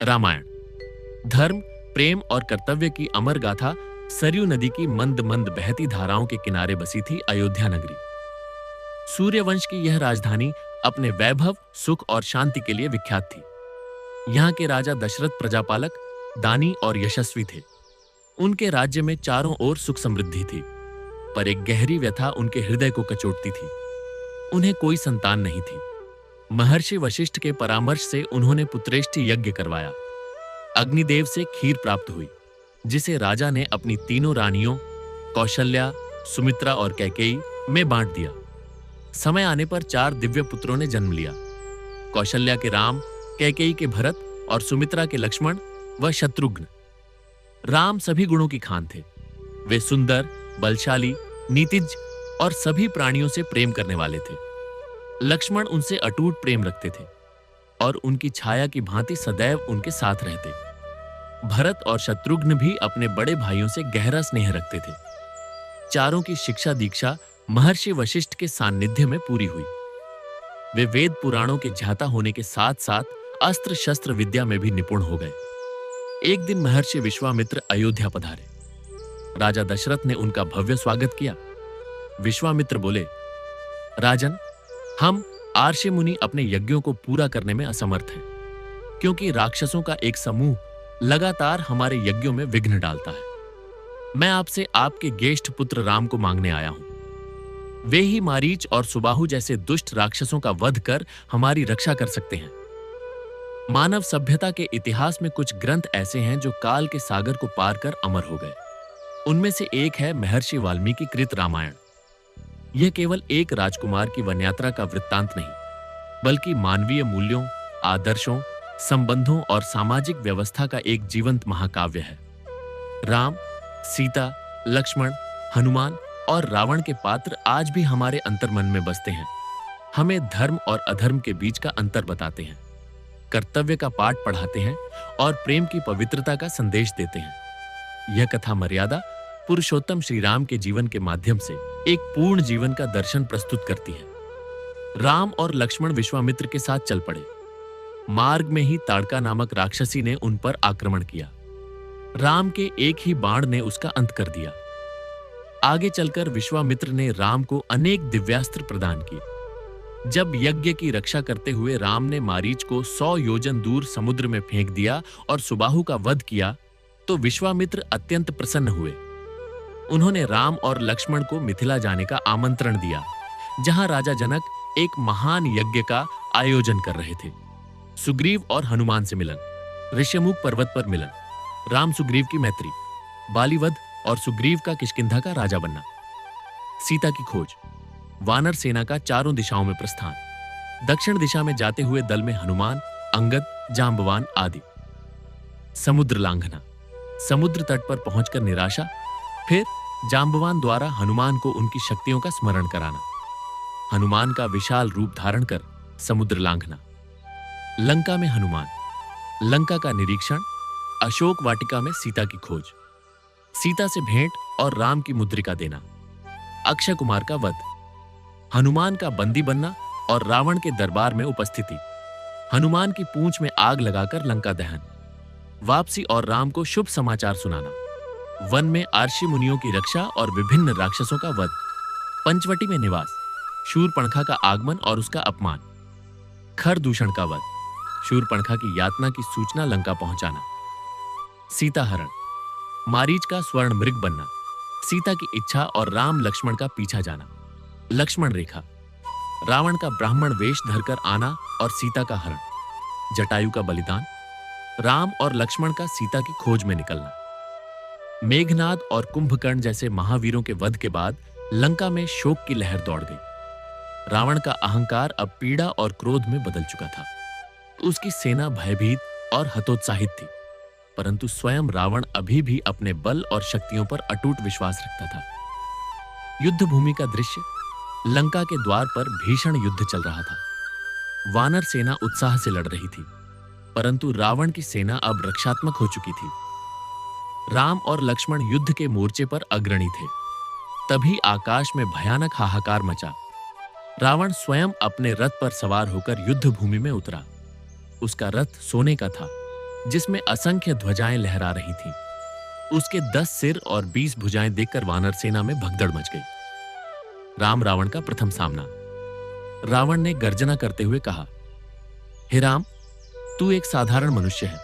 रामायण धर्म, प्रेम और कर्तव्य की अमर गाथा सरयू नदी की मंद मंद बहती धाराओं के किनारे बसी थी अयोध्या नगरी। सूर्यवंश की यह राजधानी अपने वैभव, सुख और शांति के लिए विख्यात थी। यहाँ के राजा दशरथ प्रजापालक, दानी और यशस्वी थे। उनके राज्य में चारों ओर सुख समृद्धि थी, पर एक गहरी व्यथा उनके हृदय को कचोटती थी। उन्हें कोई संतान नहीं थी। महर्षि वशिष्ठ के परामर्श से उन्होंने पुत्रेष्टि यज्ञ करवाया। अग्निदेव से खीर प्राप्त हुई, जिसे राजा ने अपनी तीनों रानियों कौशल्या, सुमित्रा और कैकेयी में बांट दिया। समय आने पर 4 दिव्य पुत्रों ने जन्म लिया। कौशल्या के राम, कैकेयी के भरत और सुमित्रा के लक्ष्मण व शत्रुघ्न। राम सभी गुणों की खान थे। वे सुंदर, बलशाली, नीतिज्ञ और सभी प्राणियों से प्रेम करने वाले थे। लक्ष्मण उनसे अटूट प्रेम रखते थे और उनकी छाया की भांति सदैव उनके साथ रहते। भरत और शत्रुघ्न भी अपने बड़े भाइयों से गहरा स्नेह रखते थे। चारों की शिक्षा दीक्षा महर्षि वशिष्ठ के सान्निध्य में पूरी हुई। वे वेद पुराणों के ज्ञाता होने के साथ साथ अस्त्र शस्त्र विद्या में भी निपुण हो गए। एक दिन महर्षि विश्वामित्र अयोध्या पधारे। राजा दशरथ ने उनका भव्य स्वागत किया। विश्वामित्र बोले, राजन, हम आर्षि मुनि अपने यज्ञों को पूरा करने में असमर्थ हैं, क्योंकि राक्षसों का एक समूह लगातार हमारे यज्ञों में विघ्न डालता है। मैं आपसे आपके ज्येष्ठ पुत्र राम को मांगने आया हूं। वे ही मारीच और सुबाहु जैसे दुष्ट राक्षसों का वध कर हमारी रक्षा कर सकते हैं। मानव सभ्यता के इतिहास में कुछ ग्रंथ ऐसे हैं जो काल के सागर को पार कर अमर हो गए। उनमें से एक है महर्षि वाल्मीकि कृत रामायण। यह केवल एक राजकुमार की वनयात्रा का वृत्तांत नहीं, बल्कि मानवीय मूल्यों, आदर्शों, संबंधों और सामाजिक व्यवस्था का एक जीवंत महाकाव्य है। राम, सीता, लक्ष्मण, हनुमान और रावण के पात्र आज भी हमारे अंतर्मन में बसते हैं। हमें धर्म और अधर्म के बीच का अंतर बताते हैं, कर्तव्य का पाठ पढ़ाते हैं और प्रेम की पवित्रता का संदेश देते हैं। यह कथा मर्यादा पुरुषोत्तम श्री राम के जीवन के माध्यम से एक पूर्ण जीवन का दर्शन प्रस्तुत करती है। राम और लक्ष्मण विश्वामित्र के साथ चल पड़े। मार्ग में ही ताड़का नामक राक्षसी ने उन पर आक्रमण किया। राम के एक ही बाण ने उसका अंत कर दिया। आगे चलकर विश्वामित्र ने राम को अनेक दिव्यास्त्र प्रदान किए। जब यज्ञ की रक्षा करते हुए राम ने मारीच को 100 योजन दूर समुद्र में फेंक दिया और सुबाहु का वध किया, तो विश्वामित्र अत्यंत प्रसन्न हुए। उन्होंने राम और लक्ष्मण को मिथिला जाने का आमंत्रण दिया, जहां राजा जनक एक महान यज्ञ का आयोजन कर रहे थे। सुग्रीव और हनुमान से मिलन, ऋष्यमुख पर्वत पर मिलन, राम सुग्रीव की मैत्री, बालीवध और सुग्रीव का किष्किंधा का राजा बनना, सीता की खोज, वानर सेना का चारों दिशाओं में प्रस्थान, दक्षिण दिशा में जाते हुए दल में हनुमान, अंगद, जांबवान आदि, समुद्र लांघना, समुद्र तट पर पहुंचकर निराशा, फिर जांबवान द्वारा हनुमान को उनकी शक्तियों का स्मरण कराना, हनुमान का विशाल रूप धारण कर समुद्र लांघना, लंका में हनुमान, लंका का निरीक्षण, अशोक वाटिका में सीता की खोज, सीता से भेंट और राम की मुद्रिका देना, अक्षय कुमार का वध, हनुमान का बंदी बनना और रावण के दरबार में उपस्थिति, हनुमान की पूंछ में आग लगाकर लंका दहन, वापसी और राम को शुभ समाचार सुनाना, वन में आर्षि मुनियों की रक्षा और विभिन्न राक्षसों का वध, पंचवटी में निवास, शूरपणखा का आगमन और उसका अपमान, खरदूषण का वध, शूरपणखा की यातना की सूचना लंका पहुंचाना, सीता हरण, मारीच का स्वर्ण मृग बनना, सीता की इच्छा और राम लक्ष्मण का पीछा जाना, लक्ष्मण रेखा, रावण का ब्राह्मण वेश धरकर आना और सीता का हरण, जटायु का बलिदान, राम और लक्ष्मण का सीता की खोज में निकलना। मेघनाद और कुंभकर्ण जैसे महावीरों के वध के बाद लंका में शोक की लहर दौड़ गई। रावण का अहंकार अब पीड़ा और क्रोध में बदल चुका था। उसकी सेना भयभीत और हतोत्साहित थी, परंतु स्वयं रावण अभी भी अपने बल और शक्तियों पर अटूट विश्वास रखता था। युद्ध भूमि का दृश्य, लंका के द्वार पर भीषण युद्ध चल रहा था। वानर सेना उत्साह से लड़ रही थी, परंतु रावण की सेना अब रक्षात्मक हो चुकी थी। राम और लक्ष्मण युद्ध के मोर्चे पर अग्रणी थे। तभी आकाश में भयानक हाहाकार मचा। रावण स्वयं अपने रथ पर सवार होकर युद्ध भूमि में उतरा। उसका रथ सोने का था, जिसमें असंख्य ध्वजाएं लहरा रही थीं। उसके 10 सिर और 20 भुजाएं देखकर वानर सेना में भगदड़ मच गई। राम रावण का प्रथम सामना। रावण ने गर्जना करते हुए कहा, हे राम, तू एक साधारण मनुष्य है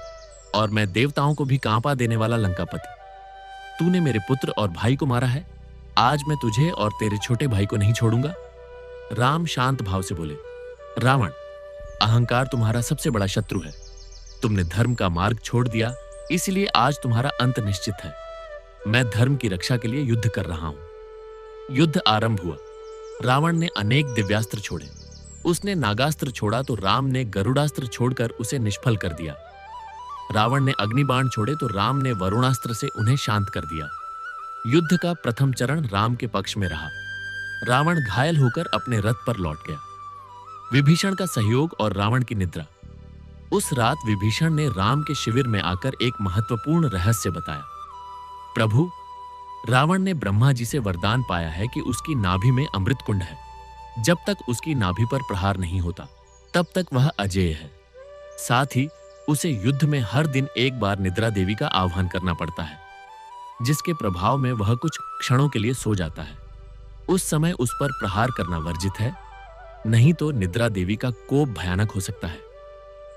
और मैं देवताओं को भी कांपा देने वाला लंकापति। तूने मेरे पुत्र और भाई को मारा है। आज मैं तुझे और तेरे छोटे भाई को नहीं छोड़ूंगा। राम शांत भाव से बोले, रावण, अहंकार तुम्हारा सबसे बड़ा शत्रु है। तुमने धर्म का मार्ग छोड़ दिया, इसलिए आज तुम्हारा अंत निश्चित है। मैं धर्म की रक्षा के लिए युद्ध कर रहा हूं। युद्ध आरंभ हुआ। रावण ने अनेक दिव्यास्त्र छोड़े। उसने नागास्त्र छोड़ा तो राम ने गरुड़ास्त्र छोड़कर उसे निष्फल कर दिया। रावण ने अग्निबाण छोड़े तो राम ने वरुणास्त्र से उन्हें शांत कर दिया। युद्ध का प्रथम चरण राम के पक्ष में रहा। रावण घायल होकर अपने रथ पर लौट गया। विभीषण का सहयोग और रावण की निद्रा। उस रात विभीषण ने राम के शिविर में आकर एक महत्वपूर्ण रहस्य बताया। प्रभु, रावण ने ब्रह्मा जी से वरदान पाया है कि उसकी नाभि में अमृत कुंड है। जब तक उसकी नाभि पर प्रहार नहीं होता, तब तक वह अजेय है। साथ ही उसे युद्ध में हर दिन एक बार निद्रा देवी का आह्वान करना पड़ता है, जिसके प्रभाव में वह कुछ क्षणों के लिए सो जाता है। उस समय उस पर प्रहार करना वर्जित है, नहीं तो निद्रा देवी का कोप भयानक हो सकता है।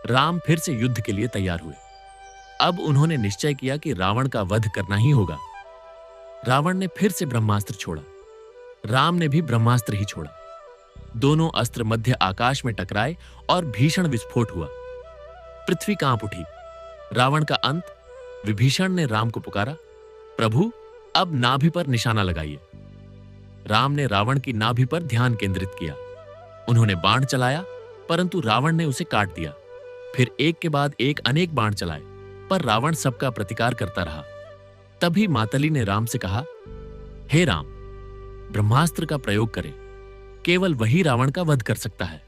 राम फिर से युद्ध के लिए तैयार हुए। अब उन्होंने निश्चय किया कि रावण का वध करना ही होगा। रावण ने फिर से ब्रह्मास्त्र छोड़ा। राम ने भी ब्रह्मास्त्र ही छोड़ा। दोनों अस्त्र मध्य आकाश में टकराए और भीषण विस्फोट हुआ। पृथ्वी कांप उठी। रावण का अंत। विभीषण ने राम को पुकारा, प्रभु, अब नाभि पर निशाना लगाइए। राम ने रावण की नाभि पर ध्यान केंद्रित किया। उन्होंने बाण चलाया, परंतु रावण ने उसे काट दिया। फिर एक के बाद एक अनेक बाण चलाए, पर रावण सबका प्रतिकार करता रहा। तभी मातली ने राम से कहा, हे राम, ब्रह्मास्त्र का प्रयोग करें। केवल वही रावण का वध कर सकता है।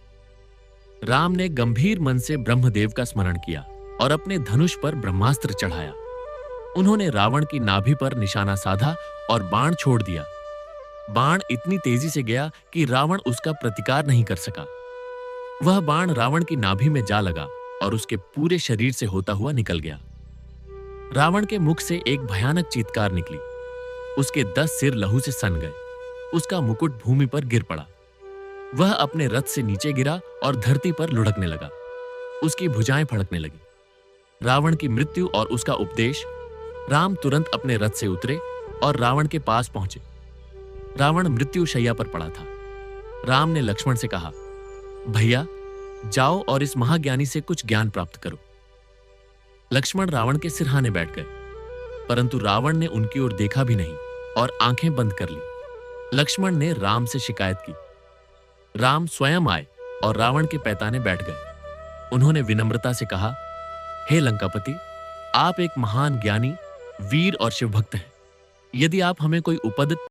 राम ने गंभीर मन से ब्रह्मदेव का स्मरण किया और अपने धनुष पर ब्रह्मास्त्र चढ़ाया। उन्होंने रावण की नाभि पर निशाना साधा और बाण छोड़ दिया। बाण इतनी तेजी से गया कि रावण उसका प्रतिकार नहीं कर सका। वह बाण रावण की नाभि में जा लगा और उसके पूरे शरीर से होता हुआ निकल गया। रावण के मुख से एक भयानक चीत्कार निकली। उसके 10 सिर लहू से सन गए। उसका मुकुट भूमि पर गिर पड़ा। वह अपने रथ से नीचे गिरा और धरती पर लुढ़कने लगा। उसकी भुजाएं फड़कने लगी। रावण की मृत्यु और उसका उपदेश। राम तुरंत अपने रथ से उतरे और रावण के पास पहुंचे। रावण मृत्यु शैया पर पड़ा था। राम ने लक्ष्मण से कहा, भैया, जाओ और इस महाज्ञानी से कुछ ज्ञान प्राप्त करो। लक्ष्मण रावण के सिरहाने बैठ गए, परंतु रावण ने उनकी ओर देखा भी नहीं और आंखें बंद कर ली। लक्ष्मण ने राम से शिकायत की। राम स्वयं आए और रावण के पैताने बैठ गए। उन्होंने विनम्रता से कहा, हे लंकापति, आप एक महान ज्ञानी, वीर और शिवभक्त हैं। यदि आप हमें कोई उपद